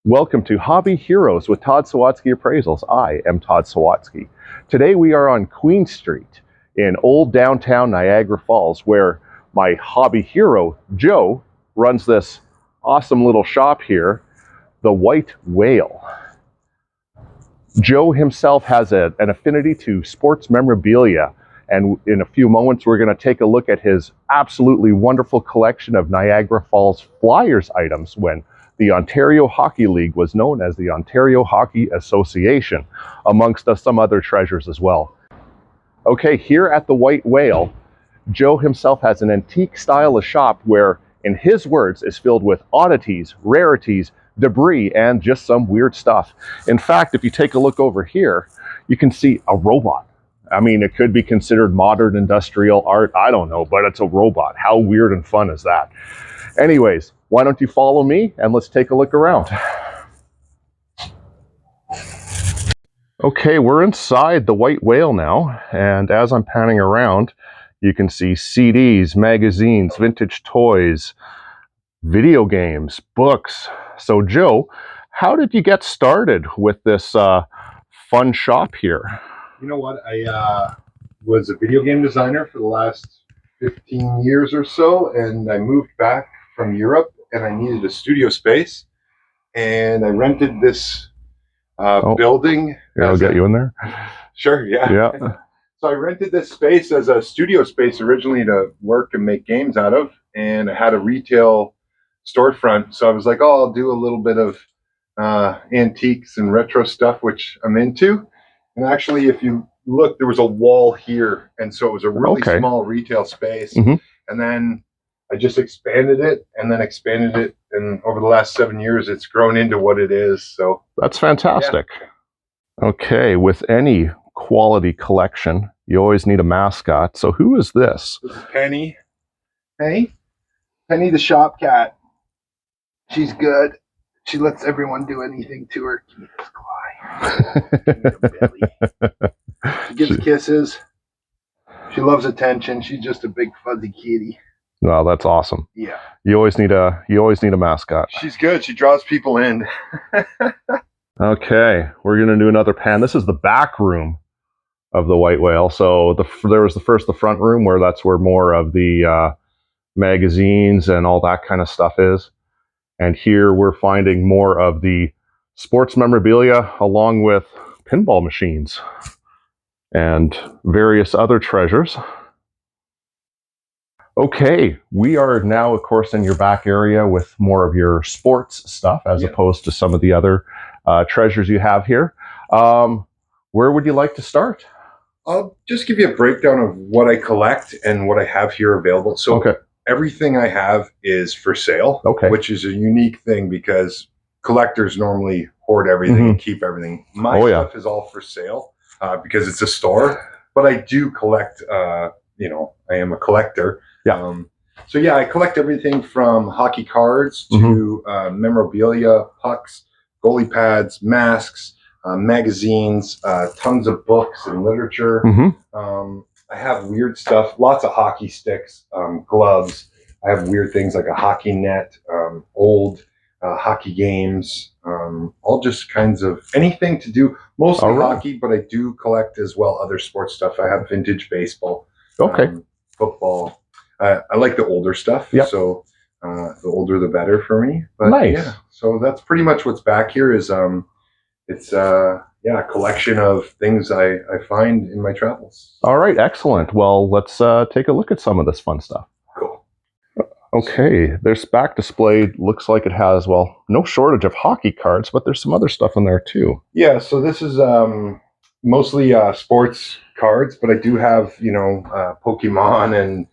Welcome to Hobby Heroes with Todd Sawatzky Appraisals. I am Todd Sawatzky. Today we are on Queen Street in old downtown Niagara Falls, where my hobby hero, Joe, runs this awesome little shop here, the White Whale. Joe himself has an affinity to sports memorabilia, and in a few moments we're going to take a look at his absolutely wonderful collection of Niagara Falls Flyers items when the Ontario Hockey League was known as the Ontario Hockey Association, amongst some other treasures as well. Okay, here at the White Whale, Joe himself has an antique style of shop where, in his words, is filled with oddities, rarities, debris, and just some weird stuff. In fact, if you take a look over here, you can see a robot. I mean, it could be considered modern industrial art, I don't know, but it's a robot. How weird and fun is that? Anyways, why don't you follow me and let's take a look around. Okay, we're inside the White Whale now, and as I'm panning around, you can see CDs, magazines, vintage toys, video games, books. So Joe, how did you get started with this fun shop here? You know what, I was a video game designer for the last 15 years or so, and I moved back from Europe and I needed a studio space, and I rented this building. Yeah, I'll get you in there. Sure, yeah. Yeah. So I rented this space as a studio space originally to work and make games out of, and I had a retail storefront. So I was like, oh, I'll do a little bit of antiques and retro stuff, which I'm into. And actually, if you look, there was a wall here, and so it was a really small retail space. And then I just expanded it, and over the last 7 years, it's grown into what it is. So that's fantastic. Yeah. Okay, with any quality collection, you always need a mascot. So who is this? This is Penny. Hey, Penny the shop cat. She's good. She lets everyone do anything to her. Give me this claw. Give me her belly. She gives kisses. She loves attention. She's just a big fuzzy kitty. Wow, that's awesome. Yeah. You always need a mascot. She's good. She draws people in. Okay, we're gonna do another pan. This is the back room of the White Whale. So there was the front room where that's where more of the magazines and all that kind of stuff is. And here we're finding more of the sports memorabilia along with pinball machines and various other treasures. Okay, we are now, of course, in your back area with more of your sports stuff as opposed to some of the other treasures you have here. Where would you like to start? I'll just give you a breakdown of what I collect and what I have here available. So everything I have is for sale, which is a unique thing because collectors normally hoard everything and keep everything. My stuff is all for sale because it's a store, but I do collect, I am a collector. Yeah. So yeah, I collect everything from hockey cards to memorabilia, pucks, goalie pads, masks, magazines, tons of books and literature. I have weird stuff, lots of hockey sticks, gloves. I have weird things like a hockey net, old hockey games, all just kinds of anything to do, mostly hockey, but I do collect as well other sports stuff. I have vintage baseball, football. I like the older stuff, so the older the better for me. But yeah, so that's pretty much what's back here is it's a collection of things I find in my travels. All right, excellent. Well, let's take a look at some of this fun stuff. Cool. Okay, this back display looks like it has, well, no shortage of hockey cards, but there's some other stuff in there too. Yeah, so this is mostly sports cards, but I do have, Pokemon and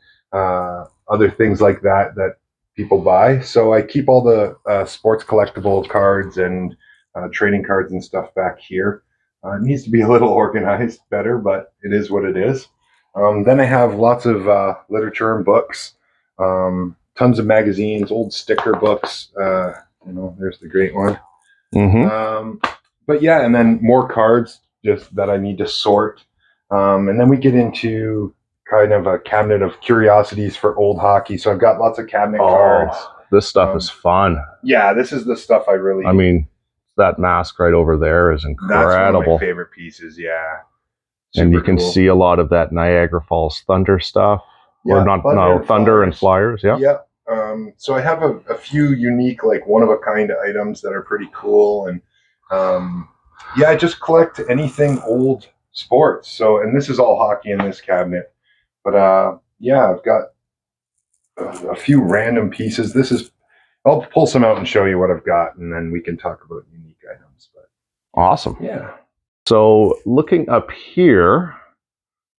other things like that people buy. So I keep all the sports collectible cards and trading cards and stuff back here. It needs to be a little organized better, but it is what it is. Then I have lots of literature and books, tons of magazines, old sticker books. There's the great one. But yeah, and then more cards just that I need to sort. And then we get into kind of a cabinet of curiosities for old hockey. So I've got lots of cabinet cards. This stuff is fun. Yeah, this is the stuff I that mask right over there is incredible. That's one of my favorite pieces. Yeah. And you can see a lot of that Niagara Falls Thunder stuff. Yeah, Thunder and Flyers. Yeah. Yeah. So I have a few unique, like one-of-a-kind items that are pretty cool. And I just collect anything old sports. So, and this is all hockey in this cabinet. But I've got a few random pieces. I'll pull some out and show you what I've got, and then we can talk about unique items. But awesome. Yeah. So looking up here,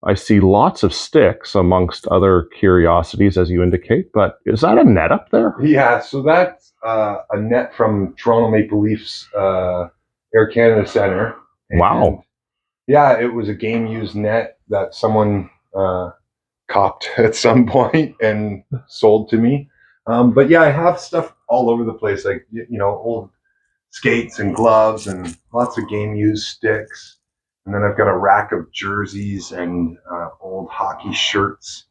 I see lots of sticks amongst other curiosities, as you indicate. But is that a net up there? Yeah. So that's a net from Toronto Maple Leafs Air Canada Center. Wow. Yeah, it was a game-used net that someone copped at some point and sold to me. But yeah, I have stuff all over the place, like old skates and gloves and lots of game-used sticks. And then I've got a rack of jerseys and old hockey shirts.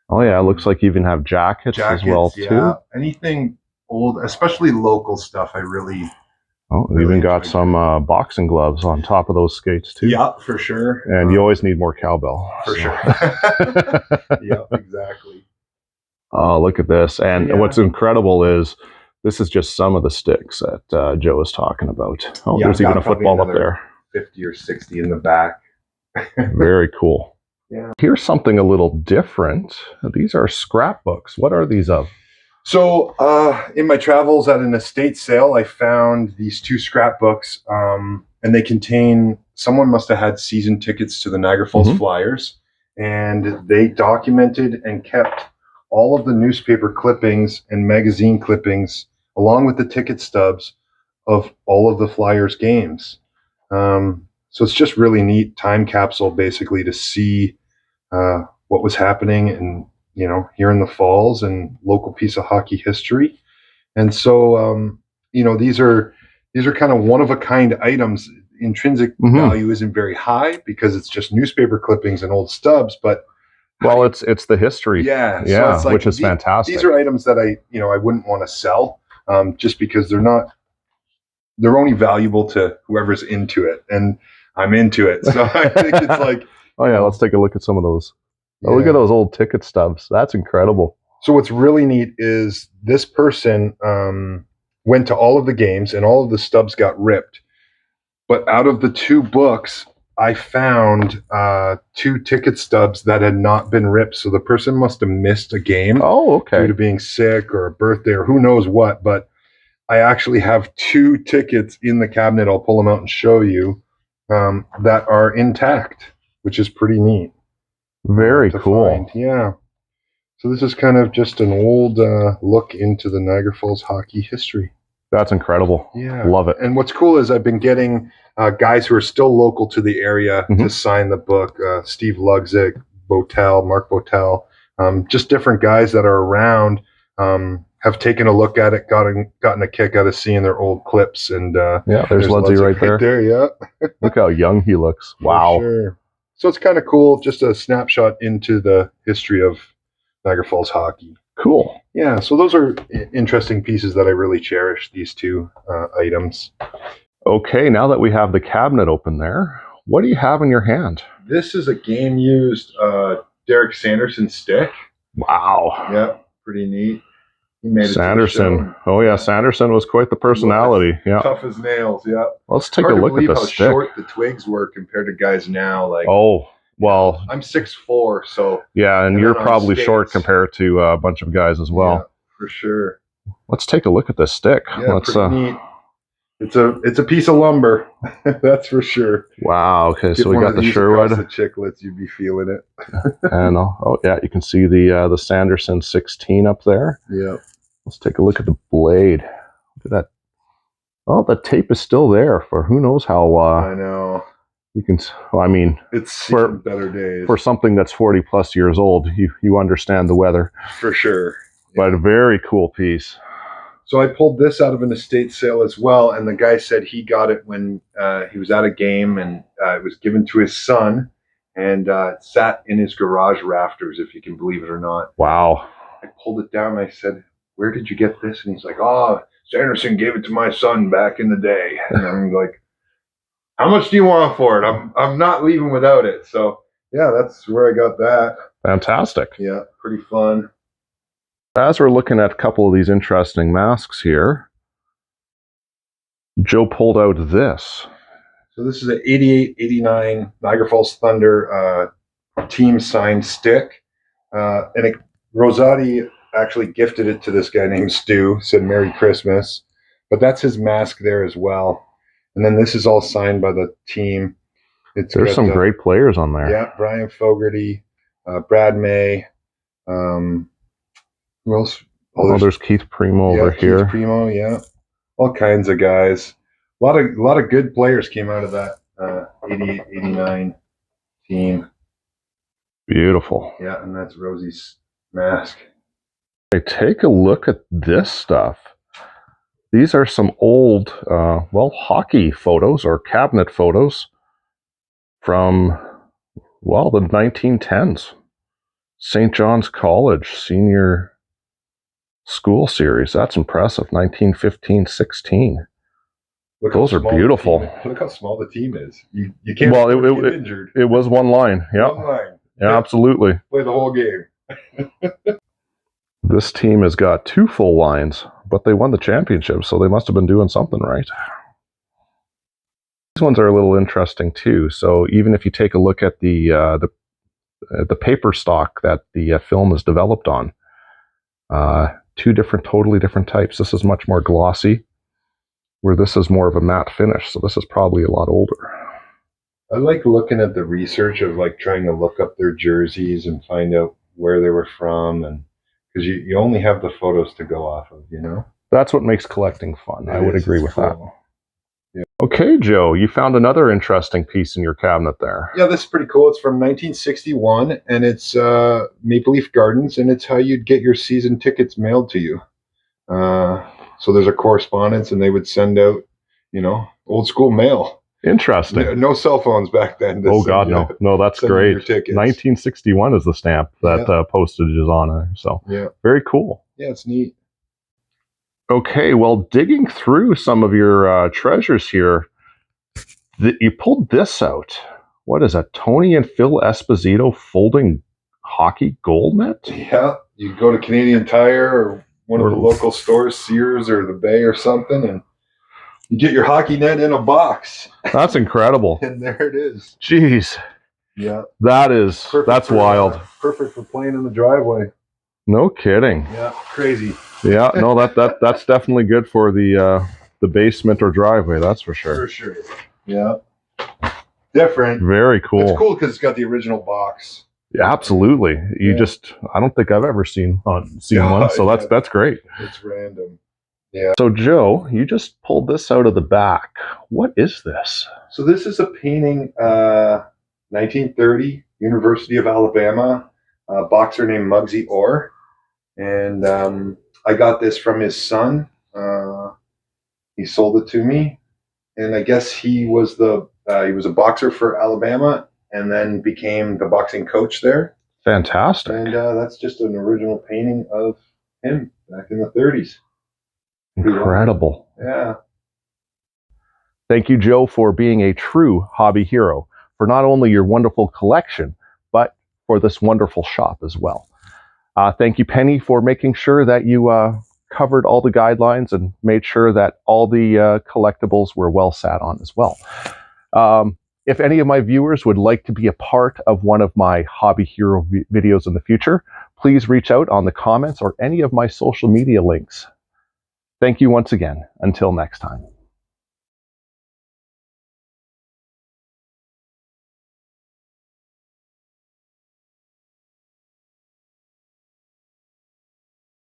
Oh yeah, it looks like you even have jackets as well too. Anything old, especially local stuff. I really. Oh, we even got some boxing gloves on top of those skates too. Yeah, for sure. And you always need more cowbell. For sure. Yeah, exactly. Oh, look at this. And what's incredible is this is just some of the sticks that Joe was talking about. Oh, there's even a football up there. 50 or 60 in the back. Very cool. Yeah. Here's something a little different. These are scrapbooks. What are these of? So in my travels at an estate sale, I found these two scrapbooks, and they contain, someone must have had season tickets to the Niagara Falls Flyers, and they documented and kept all of the newspaper clippings and magazine clippings, along with the ticket stubs of all of the Flyers games. So it's just really neat time capsule, basically, to see what was happening and here in the Falls, and local piece of hockey history. And so, these are kind of one of a kind items. Intrinsic value isn't very high because it's just newspaper clippings and old stubs, but it's the history. Yeah. Yeah. So it's like, which is fantastic. These are items that I wouldn't want to sell, just because they're only valuable to whoever's into it. And I'm into it. So I think it's like, oh yeah, let's take a look at some of those. Oh, look at those old ticket stubs. That's incredible. So what's really neat is this person went to all of the games and all of the stubs got ripped. But out of the two books, I found two ticket stubs that had not been ripped. So the person must have missed a game due to being sick or a birthday or who knows what. But I actually have two tickets in the cabinet. I'll pull them out and show you that are intact, which is pretty neat. Very cool. Find. Yeah. So this is kind of just an old look into the Niagara Falls hockey history. That's incredible. Yeah. Love it. And what's cool is I've been getting guys who are still local to the area to sign the book. Steve Lugzik, Mark Botel, just different guys that are around have taken a look at it, gotten a kick out of seeing their old clips. And there's Ludzi right there. Yeah. Look how young he looks. Wow. For sure. So it's kind of cool, just a snapshot into the history of Niagara Falls hockey. Cool. Yeah, so those are interesting pieces that I really cherish, these two items. Okay, now that we have the cabinet open there, what do you have in your hand? This is a game-used Derek Sanderson stick. Wow. Yeah, pretty neat. He made it Sanderson. Oh yeah, Sanderson was quite the personality. Yeah, tough as nails. Yeah. Let's take a look at the stick. How short the twigs were compared to guys now. Like, oh well, I'm 6'4", so yeah, and you're probably short compared to a bunch of guys as well. Yeah, for sure. Let's take a look at this stick. Yeah, pretty neat. It's a piece of lumber, that's for sure. Wow. Okay, so we got the Sherwood. The chiclets, you'd be feeling it. And you can see the Sanderson 16 up there. Yeah. Let's take a look at the blade. Look at that. Oh, the tape is still there for who knows how. I know. You can. I mean, it's for better days. For something that's 40 plus years old, you understand the weather for sure. Yeah. But a very cool piece. So I pulled this out of an estate sale as well, and the guy said he got it when he was at a game, and it was given to his son, and it sat in his garage rafters, if you can believe it or not. Wow. I pulled it down, and I said, "Where did you get this?" And he's like, "Oh." Sanderson gave it to my son back in the day. And I'm like, how much do you want for it? I'm not leaving without it. So yeah, that's where I got that. Fantastic. Yeah, pretty fun. As we're looking at a couple of these interesting masks here, Joe pulled out this. So this is an 88-89 Niagara Falls Thunder team signed stick. And Rosati actually gifted it to this guy named Stu, said Merry Christmas. But that's his mask there as well. And then this is all signed by the team. There's some great players on there. Yeah, Brian Fogarty, Brad May. Who else? There's Keith Primo over here. Keith Primo, yeah. All kinds of guys. A lot of good players came out of that 88-89 team. Beautiful. Yeah, and that's Rosie's mask. Hey, take a look at this stuff. These are some old, hockey photos or cabinet photos from, the 1910s. St. John's College Senior School Series. That's impressive. 1915-16. Those are beautiful. Look how small the team is. You can't get injured. It was one line. Yeah. One line. Yeah, absolutely. Play the whole game. This team has got 2 full lines, but they won the championship, so they must have been doing something right. These ones are a little interesting too. So even if you take a look at the paper stock that the film is developed on, 2 totally different types. This is much more glossy, where this is more of a matte finish. So this is probably a lot older. I like looking at the research of like trying to look up their jerseys and find out where they were from, and because you only have the photos to go off of, you know? That's what makes collecting fun. I would agree with that. Yeah. Okay, Joe, you found another interesting piece in your cabinet there. Yeah, this is pretty cool. It's from 1961, and it's Maple Leaf Gardens, and it's how you'd get your season tickets mailed to you. So there's a correspondence, and they would send out, old school mail. Interesting. No cell phones back then. Oh, God, no. No, that's great. 1961 is the stamp that postage is on there. So, very cool. Yeah, it's neat. Okay, well, digging through some of your treasures here, you pulled this out. What is that? Tony and Phil Esposito folding hockey goal net? Yeah, you go to Canadian Tire or one of the local stores, Sears or the Bay or something, and you get your hockey net in a box. That's incredible. And there it is. Jeez. Yeah. That's wild. Perfect for playing in the driveway. No kidding. Yeah, crazy. Yeah, no, that's definitely good for the basement or driveway, that's for sure. For sure. Yeah. Different. Very cool. It's cool because it's got the original box. Yeah, absolutely. I don't think I've ever seen one, so that's great. It's random. Yeah. So Joe, you just pulled this out of the back. What is this? So this is a painting, 1930, University of Alabama, a boxer named Muggsy Orr. And I got this from his son. He sold it to me. And I guess he was a boxer for Alabama and then became the boxing coach there. Fantastic. And that's just an original painting of him back in the 30s. Incredible. Yeah. Thank you, Joe, for being a true hobby hero, for not only your wonderful collection, but for this wonderful shop as well. Thank you, Penny, for making sure that you covered all the guidelines and made sure that all the collectibles were well sat on as well. If any of my viewers would like to be a part of one of my hobby hero videos in the future, please reach out on the comments or any of my social media links. Thank you once again. Until next time.